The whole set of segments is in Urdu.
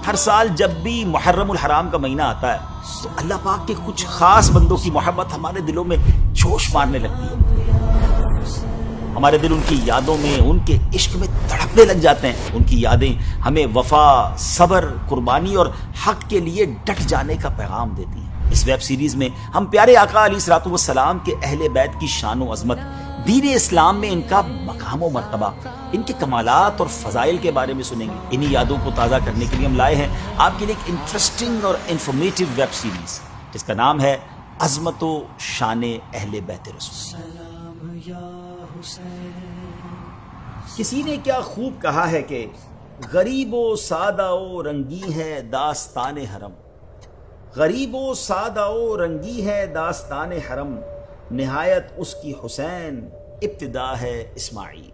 ہر سال جب بھی محرم الحرام کا مہینہ آتا ہے تو اللہ پاک کے کچھ خاص بندوں کی محبت ہمارے دلوں میں جوش مارنے لگتی ہے. ہمارے دل ان کی یادوں میں، ان کے عشق میں تڑپنے لگ جاتے ہیں. ان کی یادیں ہمیں وفا، صبر، قربانی اور حق کے لیے ڈٹ جانے کا پیغام دیتی ہیں. اس ویب سیریز میں ہم پیارے آقا علیہ الصلوۃ والسلام کے اہل بیت کی شان و عظمت، دین اسلام میں ان کا مقام و مرتبہ، ان کے کمالات اور فضائل کے بارے میں سنیں گے. انہی یادوں کو تازہ کرنے کے لیے ہم لائے ہیں آپ کے لیے ایک انٹرسٹنگ اور انفارمیٹو ویب سیریز جس کا نام ہے عظمت و شان اہل بیت رسول. کسی نے کیا خوب کہا ہے کہ غریب و سادہ و رنگی ہے داستان حرم، غریب و سادہ و رنگی ہے داستان حرم، نہایت اس کی حسین ابتدا ہے اسماعیل.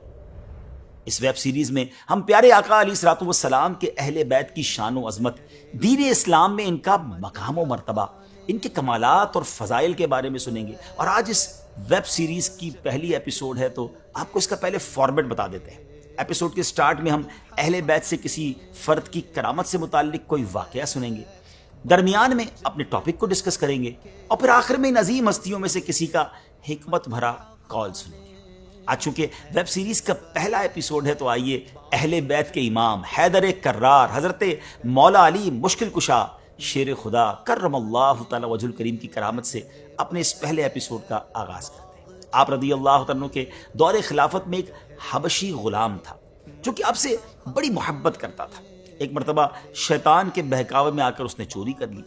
اس ویب سیریز میں ہم پیارے آقا علیہ الصلوۃ والسلام کے اہل بیت کی شان و عظمت، دین اسلام میں ان کا مقام و مرتبہ، ان کے کمالات اور فضائل کے بارے میں سنیں گے. اور آج اس ویب سیریز کی پہلی ایپیسوڈ ہے تو آپ کو اس کا پہلے فارمیٹ بتا دیتے ہیں. ایپیسوڈ کے سٹارٹ میں ہم اہل بیت سے کسی فرد کی کرامت سے متعلق کوئی واقعہ سنیں گے، درمیان میں اپنے ٹاپک کو ڈسکس کریں گے اور پھر آخر میں ان عظیم ہستیوں میں سے کسی کا حکمت بھرا کال سنیں گے. آج چونکہ ویب سیریز کا پہلا ایپیسوڈ ہے تو آئیے اہل بیت کے امام حیدر کرار حضرت مولا علی مشکل کشا شیر خدا کرم اللہ تعالی وجہ الکریم کی کرامت سے اپنے اس پہلے ایپیسوڈ کا آغاز کرتے ہیں. آپ رضی اللہ تعالیٰ کے دور خلافت میں ایک حبشی غلام تھا جو کہ آپ سے بڑی محبت کرتا تھا. ایک مرتبہ شیطان کے بہکاوے میں آ کر اس نے چوری کر لی.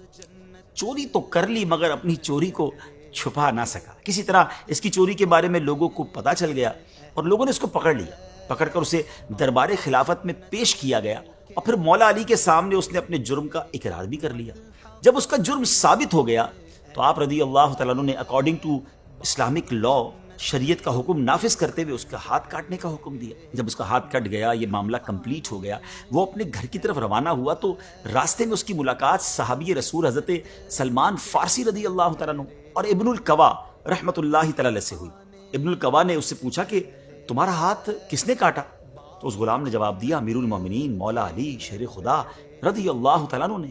چوری تو کر لی مگر اپنی چوری کو چھپا نہ سکا. کسی طرح اس کی چوری کے بارے میں لوگوں کو پتا چل گیا اور لوگوں نے اس کو پکڑ لیا. پکڑ کر اسے دربار خلافت میں پیش کیا گیا اور پھر مولا علی کے سامنے اس نے اپنے جرم کا اقرار بھی کر لیا. جب اس کا جرم ثابت ہو گیا تو آپ رضی اللہ تعالیٰ نے اکارڈنگ ٹو اسلامک لا، شریعت کا حکم نافذ کرتے ہوئے اس کا ہاتھ کاٹنے کا حکم دیا. جب اس کا ہاتھ کٹ گیا، یہ معاملہ کمپلیٹ ہو گیا، وہ اپنے گھر کی طرف روانہ ہوا تو راستے میں اس کی ملاقات صحابی رسول حضرت سلمان فارسی رضی اللہ تعالیٰ اور ابن القوا رحمت اللہ تعالی سے ہوئی. ابن القوا نے اس سے پوچھا کہ تمہارا ہاتھ کس نے کاٹا؟ تو اس غلام نے جواب دیا امیر المومنین مولا علی شیر خدا رضی اللہ تعالیٰ نے.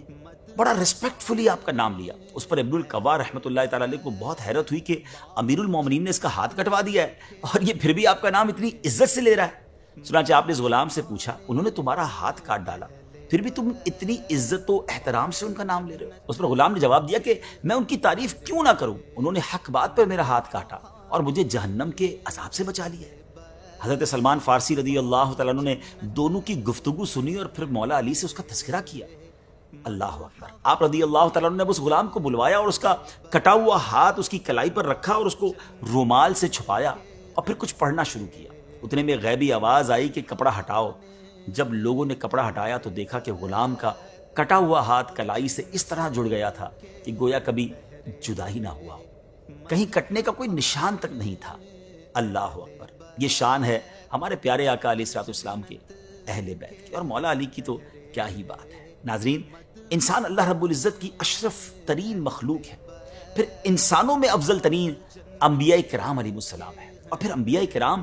بڑا ریسپیکٹفلی آپ کا نام لیا. اس پر ابن القوا رحمت اللہ تعالی علیہ کو بہت حیرت ہوئی کہ امیر المومنین نے اس کا ہاتھ کٹوا دیا ہے اور یہ پھر بھی آپ کا نام اتنی عزت سے لے رہا ہے. چنانچہ آپ نے اس غلام سے پوچھا، انہوں نے تمہارا ہاتھ کاٹ ڈالا پھر بھی تم اتنی عزت و احترام سے ان کا نام لے رہے ہو؟ اس پر غلام نے جواب دیا کہ میں ان کی تعریف کیوں نہ کروں، انہوں نے حق بات پر میرا ہاتھ کاٹا اور مجھے جہنم کے عذاب سے بچا لیا ہے. حضرت سلمان فارسی رضی اللہ تعالیٰ نے دونوں کی گفتگو سنی اور پھر مولا علی سے اس کا تذکرہ کیا. اللہ اکبر. آپ رضی اللہ تعالیٰ نے اس غلام کو بلوایا اور اس کا کٹا ہوا ہاتھ اس کی کلائی پر رکھا اور اس کو رومال سے چھپایا اور پھر کچھ پڑھنا شروع کیا. اتنے میں غیبی آواز آئی کہ کپڑا ہٹاؤ. جب لوگوں نے کپڑا ہٹایا تو دیکھا کہ غلام کا کٹا ہوا ہاتھ کلائی سے اس طرح جڑ گیا تھا کہ گویا کبھی جدا ہی نہ ہوا، کہیں کٹنے کا کوئی نشان تک نہیں تھا. اللہ اکبر. یہ شان ہے ہمارے پیارے آقا علیہ الصلوۃ والسلام کے اہل بیت کی، اور مولا علی کی تو کیا ہی بات ہے. ناظرین، انسان اللہ رب العزت کی اشرف ترین مخلوق ہے، پھر انسانوں میں افضل ترین انبیاء کرام علیہ السلام ہے، اور پھر انبیاء کرام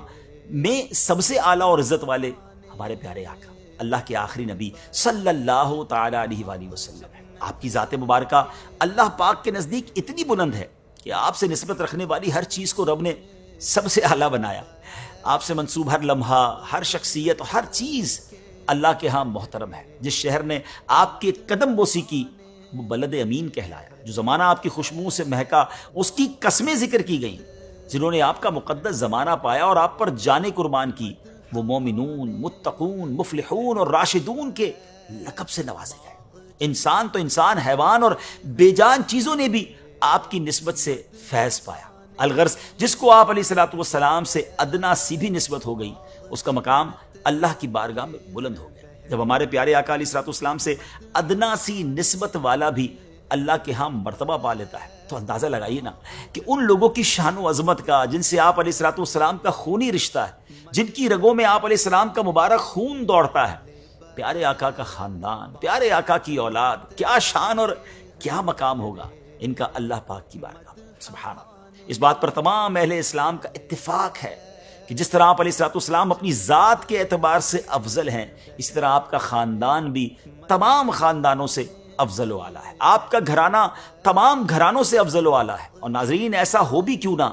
میں سب سے اعلیٰ اور عزت والے ہمارے پیارے آقا اللہ کے آخری نبی صلی اللہ تعالی علیہ وآلہ وسلم ہے. آپ کی ذات مبارکہ اللہ پاک کے نزدیک اتنی بلند ہے کہ آپ سے نسبت رکھنے والی ہر چیز کو رب نے سب سے اعلیٰ بنایا. آپ سے منسوب ہر لمحہ، ہر شخصیت، ہر چیز اللہ کے ہاں محترم ہے. جس شہر نے آپ کے قدم بوسی کی وہ بلد امین کہلایا. جو زمانہ آپ کی خوشبو سے مہکا اس کی قسمیں ذکر کی گئیں. جنہوں نے آپ کا مقدس زمانہ پایا اور آپ پر جانیں قربان کی وہ مومنون، متقون، مفلحون اور راشدون کے لقب سے نوازے گئے. انسان تو انسان، حیوان اور بے جان چیزوں نے بھی آپ کی نسبت سے فیض پایا. الغرض جس کو آپ علیہ الصلوۃ والسلام سے ادنا سی بھی نسبت ہو گئی اس کا مقام اللہ کی بارگاہ میں بلند ہو گیا. جب ہمارے پیارے آقا علیہ الصلوۃ والسلام سے ادنا سی نسبت والا بھی اللہ کے ہاں مرتبہ پا لیتا ہے تو اندازہ لگائیے نا کہ ان لوگوں کی شان و عظمت کا جن سے آپ علیہ الصلوۃ والسلام کا خونی رشتہ ہے، جن کی رگوں میں آپ علیہ السلام کا مبارک خون دوڑتا ہے. پیارے آقا کا خاندان، پیارے آقا کی اولاد، کیا شان اور کیا مقام ہوگا ان کا اللہ پاک کی بارگاہ. سبحان اللہ. اس بات پر تمام اہل اسلام کا اتفاق ہے کہ کہ جس طرح آپ علیہ السلام اپنی ذات کے اعتبار سے افضل ہیں، اسی طرح آپ کا خاندان بھی تمام خاندانوں سے افضل و اعلیٰ ہے، آپ کا گھرانہ تمام گھرانوں سے افضل و اعلیٰ ہے۔ اور ناظرین، ایسا ہو بھی کیوں نہ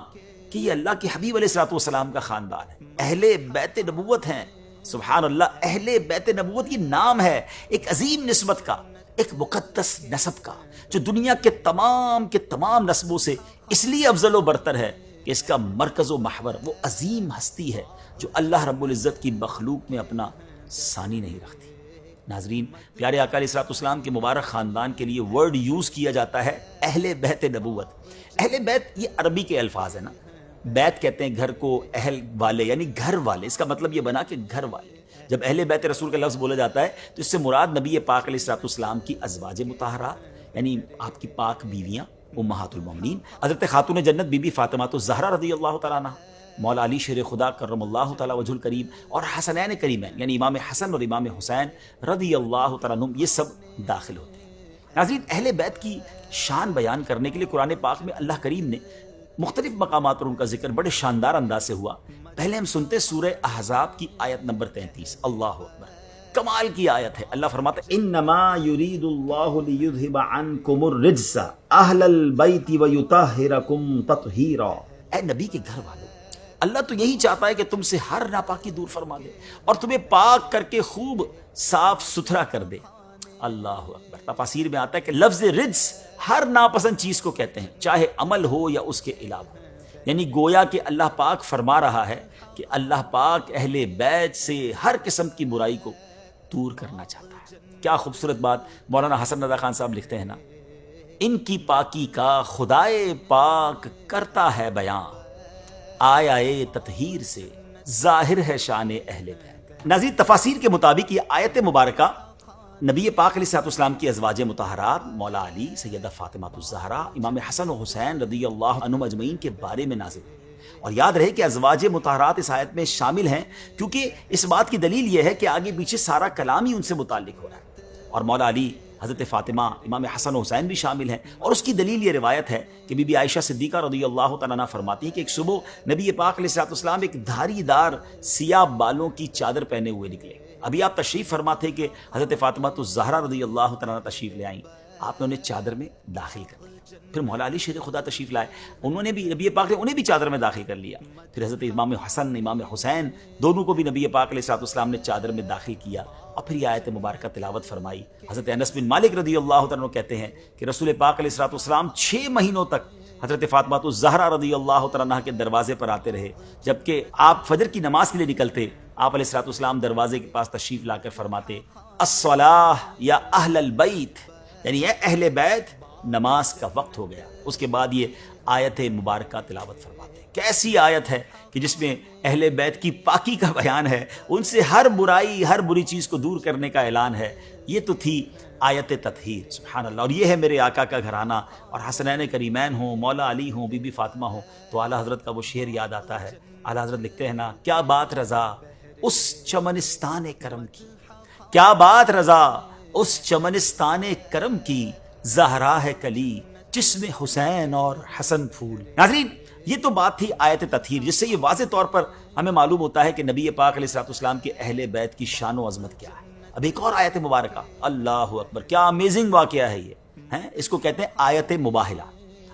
کہ یہ اللہ کے حبیب علیہ السلام کا خاندان ہے، اہل بیت نبوت ہیں۔ سبحان اللہ، اہل بیت نبوت یہ نام ہے ایک عظیم نسبت کا، ایک مقدس نسب کا، جو دنیا کے تمام نسبوں سے اس لیے افضل و برتر ہے کہ اس کا مرکز و محور وہ عظیم ہستی ہے جو اللہ رب العزت کی مخلوق میں اپنا ثانی نہیں رکھتی۔ ناظرین، پیارے آقا علیہ السلام کے مبارک خاندان کے لیے ورڈ یوز کیا جاتا ہے اہل بیت نبوت۔ اہل بیت یہ عربی کے الفاظ ہیں نا، بیت کہتے ہیں گھر کو، اہل والے یعنی گھر والے، اس کا مطلب یہ بنا کہ گھر والے۔ جب اہل بیت رسول کا لفظ بولا جاتا ہے تو اس سے مراد نبی پاک علیہ السلام کی ازواج مطہرات، یعنی آپ کی پاک بیویاں امہات المومنین، حضرت خاتون جنت بی بی فاطمہ الزہرا رضی اللہ تعالیٰ عنہ، مولا علی شیر خدا کرم اللہ تعالیٰ وجہ الکریم، اور حسنین کریمین یعنی امام حسن اور امام حسین رضی اللہ تعالیٰ عنہم، یہ سب داخل ہوتے ہیں۔ ناظرین، اہل بیت کی شان بیان کرنے کے لیے قرآن پاک میں اللہ کریم نے مختلف مقامات پر ان کا ذکر بڑے شاندار انداز سے ہوا۔ پہلے ہم سنتے سورہ احزاب کی آیت نمبر 33، اللہ اکبر، کمال کی آیت ہے۔ اللہ فرماتا ہے انما یرید اللہ لیذھب عنکم الرجس اہل البیت ویطہرکم تطہیرا۔ اے نبی کے گھر والوں، اللہ تو یہی چاہتا ہے کہ تم سے ہر ناپاکی دور فرما دے اور تمہیں پاک کر کے خوب صاف ستھرا کر دے۔ اللہ اکبر۔ تفاسیر میں آتا ہے کہ لفظ رجس ہر ناپسند چیز کو کہتے ہیں، چاہے عمل ہو یا اس کے علاوہ، یعنی گویا کہ اللہ پاک فرما رہا ہے کہ اللہ پاک اہل بیت سے ہر قسم کی برائی کو دور کرنا چاہتا ہے۔ کیا خوبصورت بات مولانا حسن رضا خان صاحب لکھتے ہیں نا، ان کی پاکی کا خدائے پاک کرتا ہے بیاں، آیا تطہیر سے ظاہر ہے شان اہل بیت۔ ناظرین، تفاسیر کے مطابق یہ آیت مبارکہ نبی پاک علیہ السلام کی ازواج مطہرات، مولا علی، سیدہ فاطمہ الزہرا، امام حسن و حسین رضی اللہ عنہم اجمعین کے بارے میں نازل ہوئی۔ اور یاد رہے کہ ازواج مطہرات اس آیت میں شامل ہیں کیونکہ اس بات کی دلیل یہ ہے کہ آگے پیچھے سارا کلام ہی ان سے متعلق ہو رہا ہے، اور مولا علی، حضرت فاطمہ، امام حسن و حسین بھی شامل ہیں۔ اور اس کی دلیل یہ روایت ہے کہ بی بی عائشہ صدیقہ رضی اللہ تعالیٰ عنہا فرماتی ہیں کہ ایک صبح نبی پاک علیہ السلام ایک دھاری دار سیاہ بالوں کی چادر پہنے ہوئے نکلے۔ ابھی آپ تشریف فرما تھے کہ حضرت فاطمہ الزہرا رضی اللہ تعالیٰ عنہ تشریف لے آئیں، آپ نے انہیں چادر میں داخل کر لیا۔ پھر مولا علی شیر خدا تشریف لائے، انہوں نے بھی، نبی پاک نے انہیں بھی چادر میں داخل کر لیا۔ پھر حضرت امام حسن، امام حسین، دونوں کو بھی نبی پاک علیہ السلام نے چادر میں داخل کیا، اور پھر یہ آیت مبارکہ تلاوت فرمائی۔ حضرت انس بن مالک رضی اللہ تعالیٰ عنہ کہتے ہیں کہ رسول پاک علیہ السلام 6 مہینوں تک حضرت فاطمہ الزہرا رضی اللہ تعالیٰ عنہ کے دروازے پر آتے رہے، جبکہ آپ فجر کی نماز کے لیے نکلتے، آپ علیہ السلام دروازے کے پاس تشریف لا کر فرماتے الصلاۃ یا اہل البیت، یعنی اے اہل بیت، نماز کا وقت ہو گیا۔ اس کے بعد یہ آیت مبارکہ تلاوت فرماتے۔ کیسی آیت ہے کہ جس میں اہل بیت کی پاکی کا بیان ہے، ان سے ہر برائی، ہر بری چیز کو دور کرنے کا اعلان ہے۔ یہ تو تھی آیت تطہیر، سبحان اللہ۔ اور یہ ہے میرے آقا کا گھرانہ، اور حسنین کریمین ہوں، مولا علی ہوں، بی بی فاطمہ ہوں، تو اعلیٰ حضرت کا وہ شعر یاد آتا ہے۔ اعلیٰ حضرت لکھتے ہیں نا، کیا بات رضا اس چمنستان کرم کی، کیا بات رضا اس چمنستان کرم کی، زہرا ہے کلی جس میں حسین اور حسن پھول۔ ناظرین، یہ تو بات تھی آیت تطہیر، جس سے یہ واضح طور پر ہمیں معلوم ہوتا ہے کہ نبی پاک علیہ السلام کے اہل بیت کی شان و عظمت کیا ہے۔ اب ایک اور آیت مبارکہ، اللہ اکبر، کیا امیزنگ واقعہ ہے یہ، اس کو کہتے ہیں آیت مباہلہ۔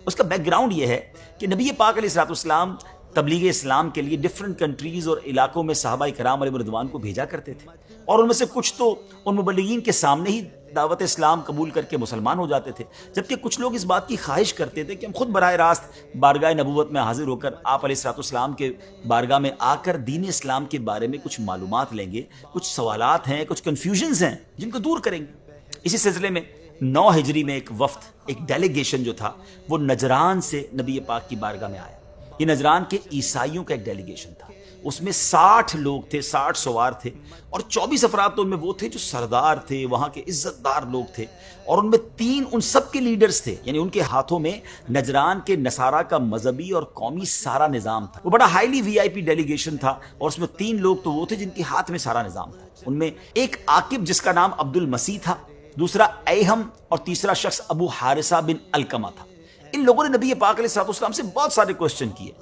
اس کا بیک گراؤنڈ یہ ہے کہ نبی پاک علیہ السلام تبلیغ اسلام کے لیے ڈفرنٹ کنٹریز اور علاقوں میں صحابہ کرام علیہ رضوان کو بھیجا کرتے تھے، اور ان میں سے کچھ تو ان مبلغین کے سامنے ہی دعوت اسلام قبول کر کے مسلمان ہو جاتے تھے، جبکہ کچھ لوگ اس بات کی خواہش کرتے تھے کہ ہم خود براہ راست بارگاہ نبوت میں حاضر ہو کر آپ علیہ السلام کے بارگاہ میں آ کر دین اسلام کے بارے میں کچھ معلومات لیں گے، کچھ سوالات ہیں، کچھ کنفیوژنز ہیں جن کو دور کریں گے۔ اسی سلسلے میں 9 ہجری میں ایک وفد، ایک ڈیلیگیشن جو تھا، وہ نجران سے نبی پاک کی بارگاہ میں آیا۔ یہ نجران کے عیسائیوں کا ایک ڈیلیگیشن تھا، اس میں 60 لوگ تھے، 60 سوار تھے، اور 24 افراد تو ان میں وہ تھے جو سردار تھے، وہاں کے عزت دار لوگ تھے، اور ان میں 3 ان سب کے لیڈرز تھے، یعنی ان کے ہاتھوں میں نجران کے نصارہ کا مذہبی اور قومی سارا نظام تھا۔ وہ بڑا ہائیلی VIP ڈیلیگیشن تھا، اور اس میں 3 لوگ تو وہ تھے جن کے ہاتھ میں سارا نظام تھا۔ ان میں ایک عاقب جس کا نام عبد المسیح تھا، دوسرا ایہم، اور تیسرا شخص ابو حارثہ بن القمہ تھا۔ ان لوگوں نے نبی پاک علیہ السلام سے بہت سارے کوسچن کیے۔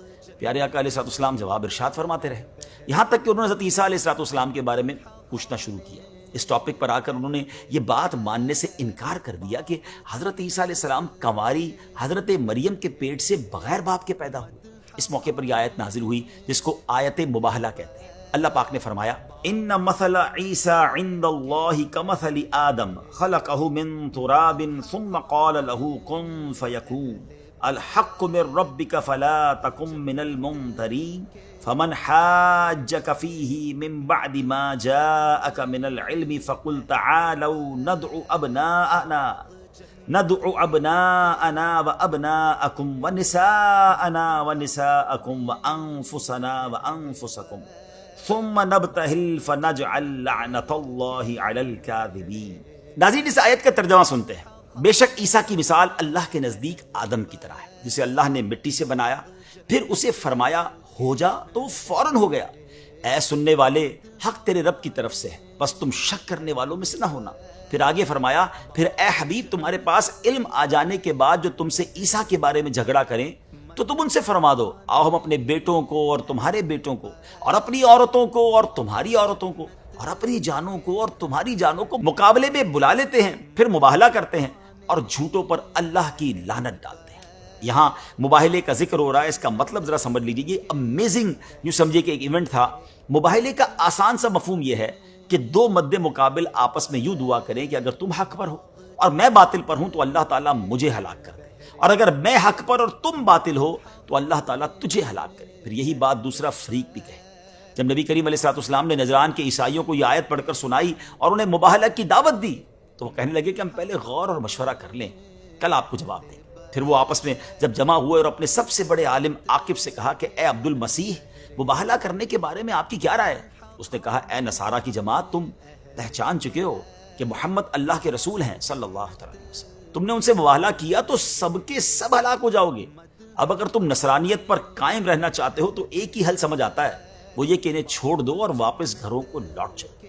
پیارے آقا علیہ الصلوۃ والسلام جواب ارشاد فرماتے رہے، یہاں تک کہ انہوں نے حضرت عیسیٰ علیہ الصلوۃ والسلام کے بارے میں پوچھنا شروع کیا۔ اس ٹاپک پر آ کر انہوں نے یہ بات ماننے سے انکار کر دیا کہ حضرت عیسیٰ علیہ السلام کنواری حضرت مریم کے پیٹ سے بغیر باپ کے پیدا ہوئے۔ اس موقع پر یہ آیت نازل ہوئی جس کو آیت مباہلہ کہتے ہیں۔ اللہ پاک نے فرمایا، ان مثل عیسیٰ عند اللہ کمثل آدم خلقہ من تراب ثم قال له کن فیکون الحق من ربک فلا تکن من الممترین فمن حاجک فیہ من بعد ما جاءک من العلم فقل تعالوا ندعو ابناءنا وابناءکم ونساءنا ونساءکم وانفسنا وانفسکم ثم نبتہل فنجعل لعنت اللہ علی الکاذبین۔ ناظرین، اس آیت کا ترجمہ سنتے ہیں۔ بے شک عیسیٰ کی مثال اللہ کے نزدیک آدم کی طرح ہے، جسے اللہ نے مٹی سے بنایا، پھر اسے فرمایا ہو جا تو وہ فوراً ہو گیا۔ اے سننے والے، حق تیرے رب کی طرف سے ہے، بس تم شک کرنے والوں میں سے نہ ہونا۔ پھر آگے فرمایا، پھر اے حبیب تمہارے پاس علم آ جانے کے بعد جو تم سے عیسیٰ کے بارے میں جھگڑا کریں تو تم ان سے فرما دو، آؤ ہم اپنے بیٹوں کو اور تمہارے بیٹوں کو اور اپنی عورتوں کو اور تمہاری عورتوں کو اور اپنی جانوں کو اور تمہاری جانوں کو مقابلے میں بلا لیتے ہیں، پھر مباہلہ کرتے ہیں اور جھوٹوں پر اللہ کی لعنت ڈالتے ہیں۔ یہاں مباہلے کا ذکر ہو رہا ہے، اس کا مطلب ذرا سمجھ لیجیے۔ یہ امیزنگ یوں سمجھے کہ ایک ایونٹ تھا۔ مباہلے کا آسان سا مفہوم یہ ہے کہ دو مد مقابل آپس میں یوں دعا کریں کہ اگر تم حق پر ہو اور میں باطل پر ہوں تو اللہ تعالیٰ مجھے ہلاک کر دے، اور اگر میں حق پر اور تم باطل ہو تو اللہ تعالیٰ تجھے ہلاک کرے۔ پھر یہی بات دوسرا فریق بھی کہے۔ جب نبی کریم علیہ الصلوۃ والسلام نے نجران کے عیسائیوں کو یہ آیت پڑھ کر سنائی اور انہیں مباہلہ کی دعوت دی تو وہ کہنے لگے کہ ہم پہلے غور اور مشورہ کر لیں، کل آپ کو جواب دیں۔ پھر وہ آپس میں جب جمع ہوئے اور اپنے سب سے بڑے عالم عاقب سے کہا کہ اے عبد المسیح، مباہلہ کرنے کے بارے میں آپ کی کیا رائے ہے؟ اس نے کہا، اے نصارہ کی جماعت، تم پہچان چکے ہو کہ محمد اللہ کے رسول ہیں صلی اللہ علیہ وسلم، تم نے ان سے مباہلہ کیا تو سب کے سب ہلاک ہو جاؤ گے۔ اب اگر تم نصرانیت پر قائم رہنا چاہتے ہو تو ایک ہی حل سمجھ آتا ہے، وہ یہ کہ انہیں چھوڑ دو اور واپس گھروں کو لوٹ جاؤ۔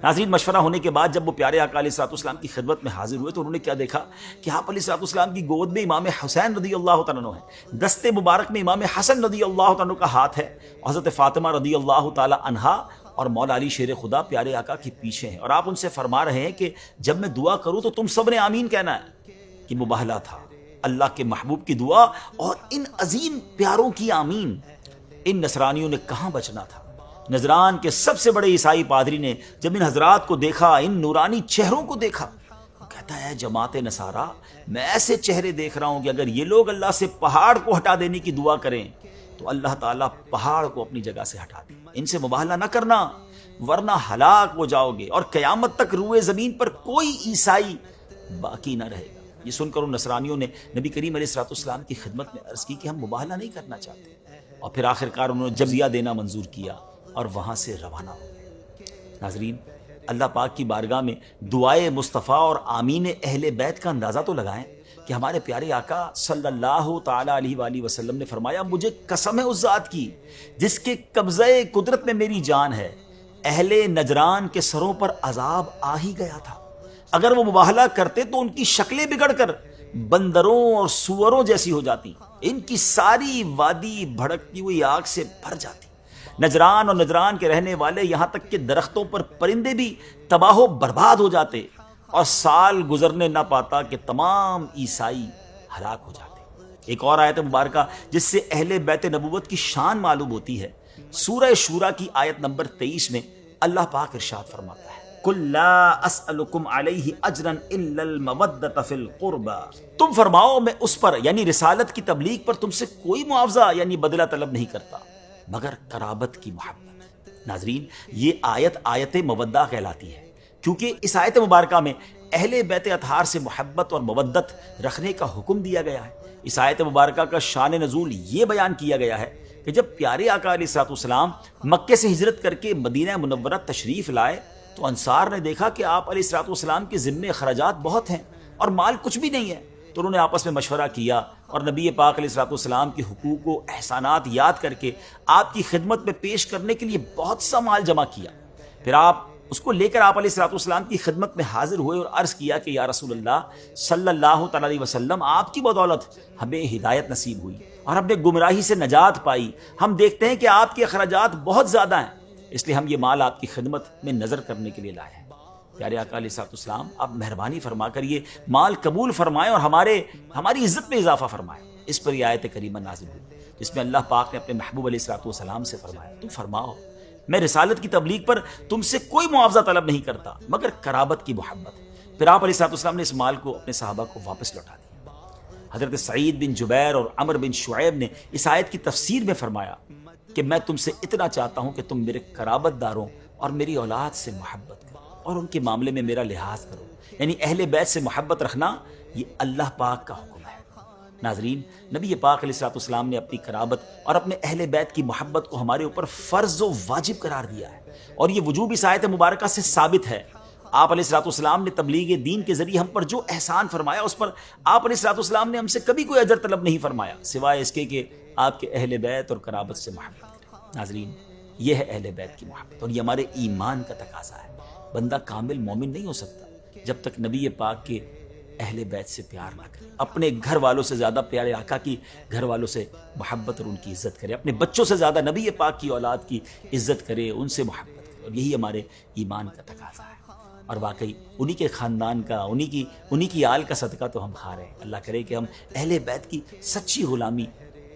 ناظرین، مشورہ ہونے کے بعد جب وہ پیارے آقا علیہ الصلوۃ والسلام کی خدمت میں حاضر ہوئے تو انہوں نے کیا دیکھا کہ آپ علیہ الصلوۃ والسلام کی گود میں امام حسین رضی اللہ تعالیٰ عنہ ہے، دست مبارک میں امام حسن رضی اللہ تعالیٰ عنہ کا ہاتھ ہے، حضرت فاطمہ رضی اللہ تعالیٰ عنہا اور مولا علی شیر خدا پیارے آقا کے پیچھے ہیں، اور آپ ان سے فرما رہے ہیں کہ جب میں دعا کروں تو تم سب نے آمین کہنا ہے۔ کہ مباہلہ تھا، اللہ کے محبوب کی دعا اور ان عظیم پیاروں کی آمین۔ ان نصرانیوں نے کہاں بچنا تھا۔ نجران کے سب سے بڑے عیسائی پادری نے جب ان حضرات کو دیکھا، ان نورانی چہروں کو دیکھا، وہ کہتا ہے جماعت نصارہ، میں ایسے چہرے دیکھ رہا ہوں کہ اگر یہ لوگ اللہ سے پہاڑ کو ہٹا دینے کی دعا کریں تو اللہ تعالیٰ پہاڑ کو اپنی جگہ سے ہٹا دے۔ ان سے مباہلہ نہ کرنا ورنہ ہلاک ہو جاؤ گے اور قیامت تک روئے زمین پر کوئی عیسائی باقی نہ رہے گا۔ یہ سن کر ان نصرانیوں نے نبی کریم علیہ الصلوۃ والسلام کی خدمت میں عرض کی کہ ہم مباہلہ نہیں کرنا چاہتے، اور پھر آخرکار انہوں نے جزیہ دینا منظور کیا اور وہاں سے روانہ ہو گئے۔ ناظرین، اللہ پاک کی بارگاہ میں دعائے مصطفیٰ اور آمین اہل بیت کا اندازہ تو لگائیں کہ ہمارے پیارے آقا صلی اللہ تعالیٰ علیہ وآلہ وسلم نے فرمایا، مجھے قسم ہے اس ذات کی جس کے قبضہ قدرت میں میری جان ہے، اہل نجران کے سروں پر عذاب آ ہی گیا تھا۔ اگر وہ مباہلہ کرتے تو ان کی شکلیں بگڑ کر بندروں اور سوروں جیسی ہو جاتی، ان کی ساری وادی بھڑکتی ہوئی آگ سے بھر جاتی۔ نجران اور نجران کے رہنے والے، یہاں تک کہ درختوں پر پرندے بھی تباہ و برباد ہو جاتے، اور سال گزرنے نہ پاتا کہ تمام عیسائی ہلاک ہو جاتے۔ ایک اور آیت مبارکہ جس سے اہل بیت نبوت کی شان معلوم ہوتی ہے، سورہ شورى کی آیت نمبر 23 میں اللہ پاک ارشاد فرماتا ہے، قُلْ لَا أَسْأَلُكُمْ عَلَيْهِ أَجْرًا إِلَّا الْمَوَدَّةَ فِي الْقُرْبَى، تم فرماؤ میں اس پر یعنی رسالت کی تبلیغ پر تم سے کوئی معاوضہ یعنی بدلہ طلب نہیں کرتا مگر قرابت کی محبت۔ ناظرین، یہ آیت آیت مودہ کہلاتی ہے کیونکہ اس آیت مبارکہ میں اہل بیت اطہار سے محبت اور مودت رکھنے کا حکم دیا گیا ہے۔ اس آیت مبارکہ کا شان نزول یہ بیان کیا گیا ہے کہ جب پیارے آقا علیہ الصلوۃ والسلام مکے سے ہجرت کر کے مدینہ منورہ تشریف لائے تو انصار نے دیکھا کہ آپ علیہ الصلوۃ والسلام کے ذمے اخراجات بہت ہیں اور مال کچھ بھی نہیں ہے، تو انہوں نے آپس میں مشورہ کیا اور نبی پاک علیہ الصلوۃ والسلام کے حقوق و احسانات یاد کر کے آپ کی خدمت میں پیش کرنے کے لیے بہت سا مال جمع کیا۔ پھر آپ اس کو لے کر آپ علیہ الصلوۃ والسلام کی خدمت میں حاضر ہوئے اور عرض کیا کہ یا رسول اللہ صلی اللہ تعالی علیہ وسلم، آپ کی بدولت ہمیں ہدایت نصیب ہوئی اور ہم نے گمراہی سے نجات پائی. ہم دیکھتے ہیں کہ آپ کے اخراجات بہت زیادہ ہیں، اس لیے ہم یہ مال آپ کی خدمت میں نظر کرنے کے لیے لائے ہیں. پیارے آقا علیہ الصلوۃ والسلام، آپ مہربانی فرما کر یہ مال قبول فرمائیں اور ہماری عزت میں اضافہ فرمائیں. اس پر یہ آیت کریمہ نازل ہوئی جس میں اللہ پاک نے اپنے محبوب علیہ الصلوۃ والسلام سے فرمایا، تم فرماؤ میں رسالت کی تبلیغ پر تم سے کوئی معاوضہ طلب نہیں کرتا مگر قرابت کی محبت. پھر آپ علیہ الصلوۃ والسلام نے اس مال کو اپنے صحابہ کو واپس لوٹا دیا. حضرت سعید بن جبیر اور عمر بن شعیب نے اس آیت کی تفسیر میں فرمایا کہ میں تم سے اتنا چاہتا ہوں کہ تم میرے قرابت داروں اور میری اولاد سے محبت کرو اور ان کے معاملے میں میرا لحاظ کرو. یعنی اہل بیت سے محبت رکھنا یہ اللہ پاک کا حکم ہے. ناظرین، نبی پاک علیہ الصلوۃ والسلام نے اپنی قرابت اور اپنے اہل بیت کی محبت کو ہمارے اوپر فرض و واجب قرار دیا ہے، اور یہ وجوب اس آیت مبارکہ سے ثابت ہے. آپ علیہ الصلوۃ والسلام نے تبلیغ دین کے ذریعے ہم پر جو احسان فرمایا اس پر آپ علیہ الصلوۃ والسلام نے ہم سے کبھی کوئی اجر طلب نہیں فرمایا سوائے اس کے کہ آپ کے اہل بیت اور قرابت سے محبت کریں. ناظرین، یہ ہے اہل بیت کی محبت اور یہ ہمارے ایمان کا تقاضا ہے. بندہ کامل مومن نہیں ہو سکتا جب تک نبی پاک کے اہل بیت سے پیار نہ کرے، اپنے گھر والوں سے زیادہ پیارے آقا کی گھر والوں سے محبت اور ان کی عزت کرے، اپنے بچوں سے زیادہ نبی پاک کی اولاد کی عزت کرے، ان سے محبت کرے. اور یہی ہمارے ایمان کا تقاضا ہے. اور واقعی انہی کے خاندان کا، انہی کی آل کا صدقہ تو ہم کھا رہے ہیں. اللہ کرے کہ ہم اہل بیت کی سچی غلامی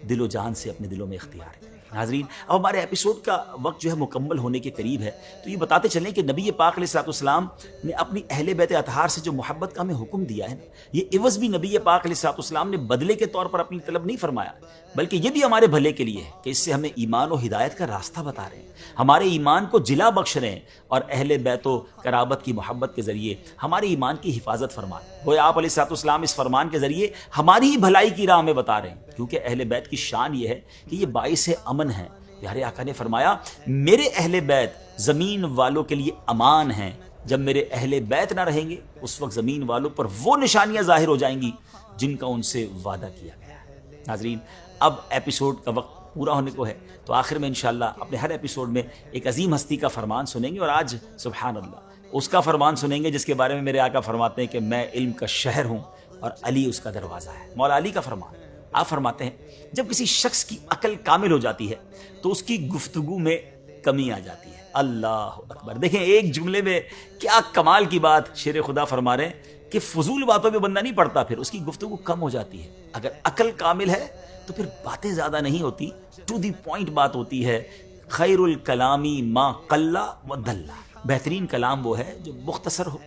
دل و جان سے اپنے دلوں میں اختیار کریں. ناظرین، اب ہمارے ایپیسوڈ کا وقت جو ہے مکمل ہونے کے قریب ہے، تو یہ بتاتے چلیں کہ نبی پاک علیہ الصلوۃ والسلام نے اپنی اہل بیت اطہار سے جو محبت کا ہمیں حکم دیا ہے، یہ عوض بھی نبی پاک علیہ الصلوۃ والسلام نے بدلے کے طور پر اپنی طلب نہیں فرمایا، بلکہ یہ بھی ہمارے بھلے کے لیے ہے کہ اس سے ہمیں ایمان و ہدایت کا راستہ بتا رہے ہیں، ہمارے ایمان کو جلا بخش رہے ہیں اور اہل بیت و قرابت کی محبت کے ذریعے ہمارے ایمان کی حفاظت فرما رہے ہیں. گویا آپ علیہ الصلوۃ والسلام اس فرمان کے ذریعے ہماری ہی بھلائی کی راہ میں بتا رہے ہیں، کیونکہ اہل بیت کی شان یہ ہے کہ یہ باعث امن ہے. پیارے آقا نے فرمایا، میرے اہل بیت زمین والوں کے لیے امان ہیں. جب میرے اہل بیت نہ رہیں گے اس وقت زمین والوں پر وہ نشانیاں ظاہر ہو جائیں گی جن کا ان سے وعدہ کیا گیا ہے. ناظرین، اب ایپیسوڈ کا وقت پورا ہونے کو ہے، تو آخر میں انشاءاللہ اپنے ہر ایپیسوڈ میں ایک عظیم ہستی کا فرمان سنیں گے، اور آج سبحان اللہ اس کا فرمان سنیں گے جس کے بارے میں میرے آقا فرماتے ہیں کہ میں علم کا شہر ہوں اور علی اس کا دروازہ ہے. مولا علی کا فرمان. آپ فرماتے ہیں جب کسی شخص کی عقل کامل ہو جاتی ہے تو اس کی گفتگو میں کمی آ جاتی ہے. اللہ اکبر. دیکھیں ایک جملے میں کیا کمال کی بات شیر خدا فرما رہے ہیں کہ فضول باتوں پہ بندہ نہیں پڑتا، پھر اس کی گفتگو کم ہو جاتی ہے. اگر عقل کامل ہے تو پھر باتیں زیادہ نہیں ہوتی، ٹو دی پوائنٹ بات ہوتی ہے. خیر الکلامی ما قل و دل. بہترین کلام وہ ہے جو مختصر ہو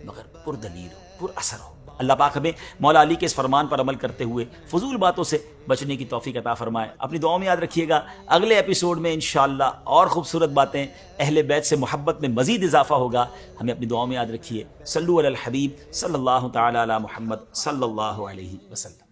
مگر پردلیل ہو، پر اثر ہو. اللہ پاک ہمیں مولا علی کے اس فرمان پر عمل کرتے ہوئے فضول باتوں سے بچنے کی توفیق عطا فرمائے. اپنی دعاؤں میں یاد رکھیے گا، اگلے ایپیسوڈ میں انشاءاللہ اور خوبصورت باتیں، اہل بیت سے محبت میں مزید اضافہ ہوگا. ہمیں اپنی دعاؤں میں یاد رکھیے. صلو علی الحبیب صلی اللہ تعالی علی محمد صلی اللہ علیہ وسلم.